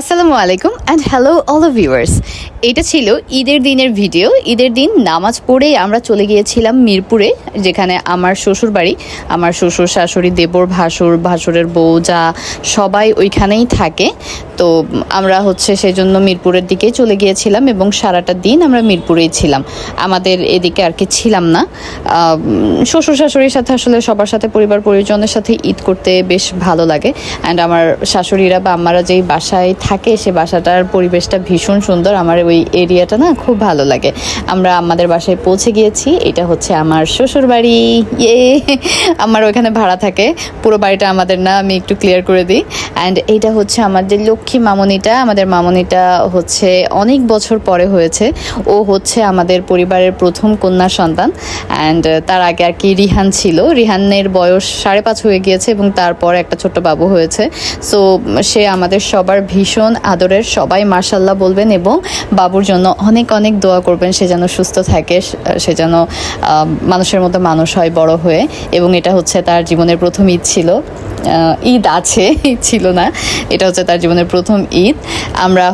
আসসালামু আলাইকুম and hello all of viewers. এটা ছিল ঈদের দিনের ভিডিও। ঈদের দিন নামাজ পড়েই আমরা চলে গিয়েছিলাম মিরপুরে, যেখানে আমার শ্বশুর বাড়ি। আমার শ্বশুর শাশুড়ি, দেবর, ভাসুরের বউ, যা সবাই ওইখানেই থাকে। তো আমরা সেই জন্য মিরপুরের দিকে চলে গিয়েছিলাম এবং সারাটা দিন আমরা মিরপুরেই ছিলাম। আমাদের এদিকে আর কি ছিলাম না। শ্বশুর শাশুড়ির সাথে আসলে সবার সাথে পরিবার পরিজনের সাথে ঈদ করতে বেশ ভালো লাগে। অ্যান্ড আমার শাশুড়িরা বা আমারা যেই বাসায় থাকে সে বাসাটার পরিবেশটা ভীষণ সুন্দর। আমার ওই এরিয়াটা না খুব ভালো লাগে। আমরা আমাদের বাসায় পৌঁছে গিয়েছি। এটা হচ্ছে আমার শ্বশুর বাড়ি। আমার ওইখানে ভাড়া থাকে, পুরো বাড়িটা আমাদের না, আমি একটু ক্লিয়ার করে দিই। অ্যান্ড এইটা হচ্ছে আমাদের লক্ষ্মী মামনিটা। আমাদের মামনিটা অনেক বছর পরে হয়েছে। ও আমাদের পরিবারের প্রথম কন্যা সন্তান। অ্যান্ড তার আগে আর কি রিহান ছিল। রিহানের বয়স 5.5 হয়ে গিয়েছে এবং তারপর একটা ছোট্ট বাবু হয়েছে। সো সে আমাদের সবার ভীষণ আদরের। সবাই মাশাআল্লাহ বলবেন এবং বাবুর জন্য অনেক অনেক দোয়া করবেন, সে যেন সুস্থ থাকে, সে যেন মানুষের মতো মানুষ হয় বড় হয়ে। এবং এটা তার জীবনের প্রথম ঈদ ছিল। ঈদ আছে, ঈদ ছিল না, এটা তার জীবনের প্রথম ঈদ। আমরা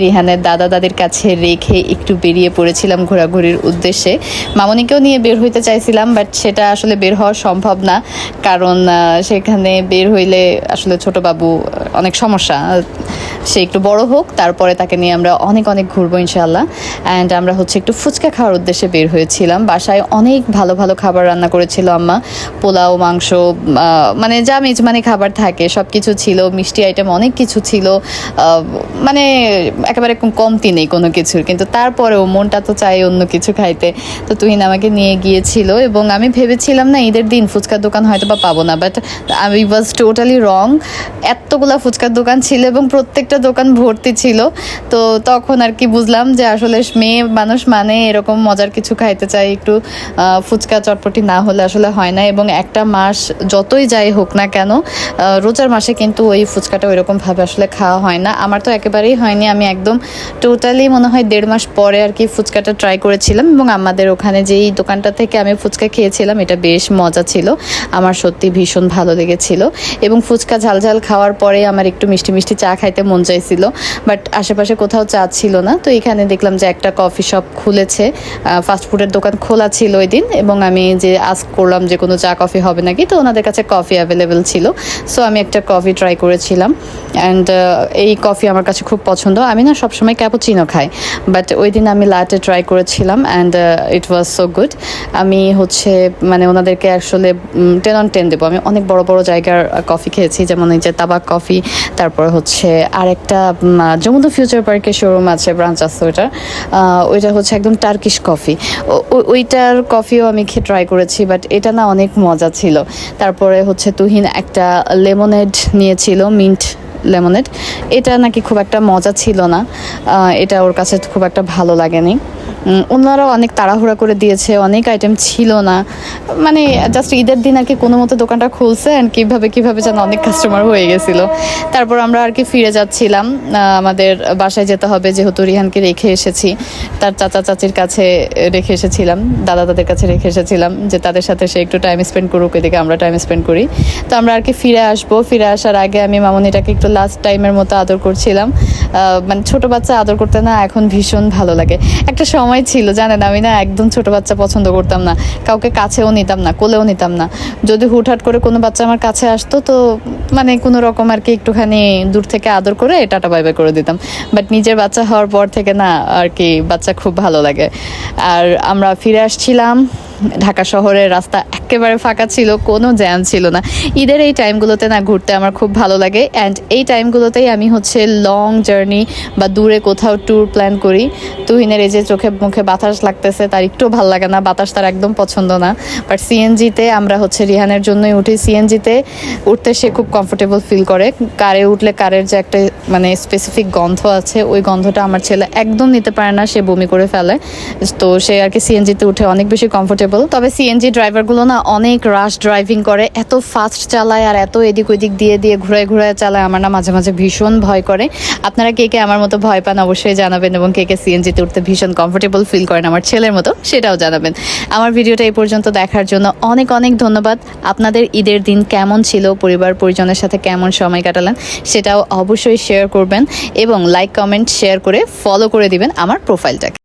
রিহানের দাদা দাদির কাছে রেখে একটু বেরিয়ে পড়েছিলাম ঘোরাঘুরির উদ্দেশ্যে। মামনিকেও নিয়ে বের হইতে চাইছিলাম, বাট সেটা আসলে বের হওয়া সম্ভব না, কারণ সেখানে বের হইলে আসলে ছোট বাবু অনেক সমস্যা। সে একটু বড় হোক, তারপরে তাকে নিয়ে আমরা অনেক অনেক ঘুরবো ইনশাআল্লাহ। অ্যান্ড আমরা একটু ফুচকা খাওয়ার উদ্দেশ্যে বের হয়েছিলাম। বাসায় অনেক ভালো ভালো খাবার রান্না করেছিল আম্মা। পোলাও, মাংস, মানে যা মেজবানি খাবার থাকে সব কিছু ছিল। মিষ্টি আইটেম অনেক কিছু ছিল, মানে একেবারে কমতি নেই কোনো কিছুর। কিন্তু তারপরেও মনটা তো চাই অন্য কিছু খাইতে। তো তুহিন আমাকে নিয়ে গিয়েছিল এবং আমি ভেবেছিলাম না ঈদের দিন ফুচকার দোকান হয়তো বা পাবো না, বাট আমি ওয়াজ টোটালি রং। এতগুলা ফুচকার দোকান ছিল এবং প্রত্যেকটা দোকান ভর্তি ছিল। তো তখন আর কি বুঝলাম যে আসলে মেয়ে মানুষ মানে এরকম মজার কিছু খাইতে চাই, একটু ফুচকা চটপটি না হলে আসলে হয় না। এবং একটা মাস যতই যাই হোক না কেন, রোজার মাসে কিন্তু ওই ফুচকাটা ওইরকমভাবে আসলে খাওয়া হয় না। আমার তো একেবারেই হয়নি। আমি একদম টোটালি মনে হয় 1.5 মাস পরে আর কি ফুচকাটা ট্রাই করেছিলাম এবং আমাদের ওখানে যেই দোকানটা থেকে আমি ফুচকা খেয়েছিলাম এটা বেশ মজা ছিল। আমার সত্যি ভীষণ ভালো লেগেছিল। এবং ফুচকা ঝালঝাল খাওয়ার পরে আমার একটু মিষ্টি মিষ্টি চা খাইতে মন চাইছিল, বাট আশেপাশে কোথাও চা ছিল না। তো এখানে দেখলাম যে একটা কফি শপ খুলেছে, ফাস্টফুডের দোকান খোলা ছিল ওই দিন। এবং আমি যে আস্ক করলাম যে কোনো চা কফি হবে নাকি, তো ওনাদের কাছে কফি অ্যাভেলেবেল ছিল। সো আমি একটা কফি ট্রাই করেছিলাম। অ্যান্ড এই কফি আমার কাছে খুব পছন্দ। আমি না সবসময় ক্যাপুচিনো খাই, বাট ওই দিন আমি লাটে ট্রাই করেছিলাম and it was so good. আমি মানে ওনাদেরকে আসলে 10 on 10 দেবো। আমি অনেক বড় বড় জায়গার কফি খেয়েছি, যেমন এই যে তাবাক কফি, তারপর আরেকটা যমুনা ফিউচার পার্কের শোরুম আছে, ব্রাঞ্চ আছে ওইটা একদম টার্কিশ কফি। ওইটার কফিও আমি ট্রাই করেছি, বাট এটা না অনেক মজা ছিল। তারপরে তুহিন একটা লেমনেড নিয়েছিল, মিন্ট লেমনেড। এটা নাকি খুব একটা মজা ছিল না, এটা ওর কাছে খুব একটা ভালো লাগেনি। ওনারাও অনেক তাড়াহুড়া করে দিয়েছে, অনেক আইটেম ছিল না, মানে জাস্ট ঈদের দিন আর কি কোনো মতো দোকানটা খুলছে অ্যান্ড কীভাবে যেন অনেক কাস্টমার হয়ে গেছিলো। তারপর আমরা আর কি ফিরে যাচ্ছিলাম, আমাদের বাসায় যেতে হবে, যেহেতু রিহানকে রেখে এসেছি। তার চাচা চাচির কাছে রেখে এসেছিলাম, দাদা দাদের কাছে রেখে এসেছিলাম, যে তাদের সাথে সে একটু টাইম স্পেন্ড করুক, এদিকে আমরা টাইম স্পেন্ড করি। তো আমরা আর কি ফিরে আসবো। ফিরে আসার আগে আমি মামনিটাকে একটু লাস্ট টাইমের মতো আদর করছিলাম। মানে ছোট বাচ্চা আদর করতে না এখন ভীষণ ভালো লাগে। একটা সময় ছিল জানেন, আমি না একদম ছোট বাচ্চা পছন্দ করতাম না, কাউকে কাছেও নিতাম না, কোলেও নিতাম না। যদি হুটহাট করে কোনো বাচ্চা আমার কাছে আসতো, তো মানে কোনো রকম আর কি একটুখানি দূর থেকে আদর করে টাটা বাই বাই করে দিতাম। বাট নিজের বাচ্চা হওয়ার পর থেকে না আর কি বাচ্চা খুব ভালো লাগে। আর আমরা ফিরে আসছিলাম, ঢাকা শহরের রাস্তা একেবারে ফাঁকা ছিল, কোনো জ্যাম ছিল না। ঈদের এই টাইমগুলোতে না ঘুরতে আমার খুব ভালো লাগে। অ্যান্ড এই টাইমগুলোতেই আমি লং জার্নি বা দূরে কোথাও ট্যুর প্ল্যান করি। তুহিনের এই যে চোখে মুখে বাতাস লাগতেছে, তার একটু ভালো লাগে না, বাতাস তার একদম পছন্দ না। বাট সিএনজিতে আমরা রিহানের জন্যই উঠি। সিএনজিতে উঠতে সে খুব কমফোর্টেবল ফিল করে। কারে উঠলে কারের যে একটা মানে স্পেসিফিক গন্ধ আছে, ওই গন্ধটা আমার ছেলে একদম নিতে পারে না, সে বমি করে ফেলে। তো সে আর কি সিএনজিতে উঠে অনেক বেশি কমফোর্টেবল কমফোর্টেবল। তবে সিএনজি ড্রাইভারগুলো না অনেক রাশ ড্রাইভিং করে, এত ফাস্ট চালায় আর এত এদিক ওদিক দিয়ে দিয়ে ঘুরায় ঘুরায় চালায়, আমার না মাঝে মাঝে ভীষণ ভয় করে। আপনারা কে কে আমার মতো ভয় পান অবশ্যই জানাবেন, এবং কে কে সিএনজিতে উঠতে ভীষণ কমফোর্টেবল ফিল করেন আমার ছেলের মতো সেটাও জানাবেন। আমার ভিডিওটা এই পর্যন্ত দেখার জন্য অনেক অনেক ধন্যবাদ। আপনাদের ঈদের দিন কেমন ছিল, পরিবার পরিজনের সাথে কেমন সময় কাটালেন সেটাও অবশ্যই শেয়ার করবেন, এবং লাইক কমেন্ট শেয়ার করে ফলো করে দিবেন আমার প্রোফাইলটাকে।